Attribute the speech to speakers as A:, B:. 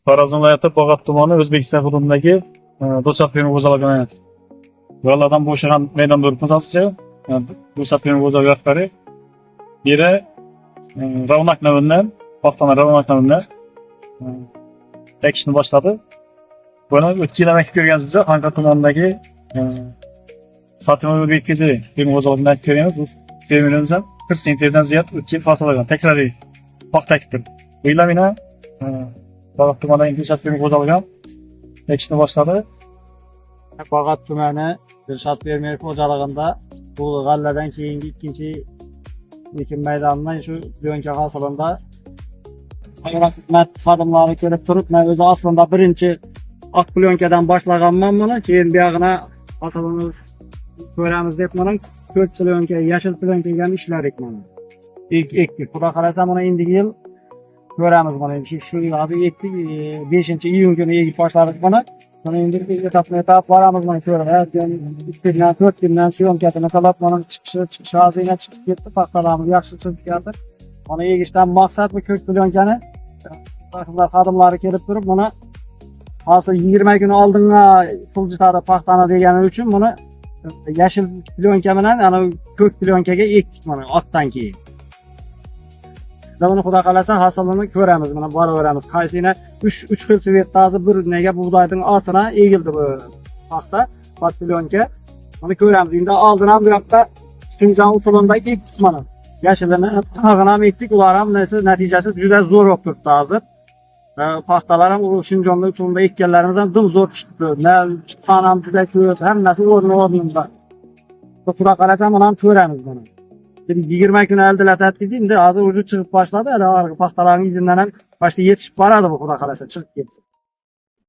A: Xorazm viloyati Bog'ot tumani O'zbekiston hududidagi Do'stlar fermer xo'jaligini yo'llardan bo'shagan maydonda turibmiz hozircha. Do'stlar fermer xo'jaligi rahbari biri Ravnak nomidan, paxtani Ravnak nomidan ekishni boshladi. Buni o'tgan yil ekib ko'rganmiz biz Xanqa tumanidagi Satimov O'zbekiston fermer xo'jaligidan ekib ko'rganmiz. Bu fermerimiz ham 40 sentrdan ziyod o'tgan yil hosil olgan. Takroriy paxta ekib turdi. Bu yil meni Bog'ot tumanidagi Dilshod fermer xo'jaligi ham ekishni boshladi.
B: Bog'ot tumani Dilshod fermer xo'jaligida bu g'alladan keyingi ikkinchi ekin maydonidan shu plyonka hosilida xizmat xodimlari kelib turib, men o'zi aslında birinchi oq plyonkadan boshlaganman buni, keyin bu yog'ina hosilimiz ko'ramiz deb mana ko'k plyonka, yashil plyonkaga ham ishladik mana. Ekdik. Xudo xolasa mana endi yil ko'ramiz mana shu yilda ekdik, 5-iyun kuni ekib boshladik buni. Mana endi etap boramiz mana ko'rib, 3 kundan 4 kundan syomkasini qilib, mana chiqishi hozirga chiqib ketdi, paxtalarimiz yaxshi chiqib ketdi. Mana egishdan maqsad bu ko'k plyonkani xodimlari kelib turib, buni hozir 20 kun oldinga siljitadi paxtani degani uchun buni yashil plyonka bilan ana ko'k plyonkega ekdik mana otdan keyin. Buni xudo xolasa hosilini ko'ramiz, mana boraveramiz. Qaysini 3 xil svetdazi bir nega bug'doyning ortına egildi bu paxta, pat plyonka. Buni ko'ramiz. Endi oldin ham bu yoqda Sinjon usulida ekdik mana. Yashilini tag'in ham ekdik, ular ham natijasi juda zo'r bo'lib turibdi hozir. Paxtalar ham Sinjonda usulida ekkanlarimiz ham dim zo'r chiqdi. Son ham juda ko'p, hammasi o'rnida. Xudo xolasa mana ham ko'ramiz buni. 20 kun aldilatadi endi hozir uje chiqib boshladi. Paxtalarning izinden ham başta yetishib boradi bu xudo xolasa chiqib ketsin.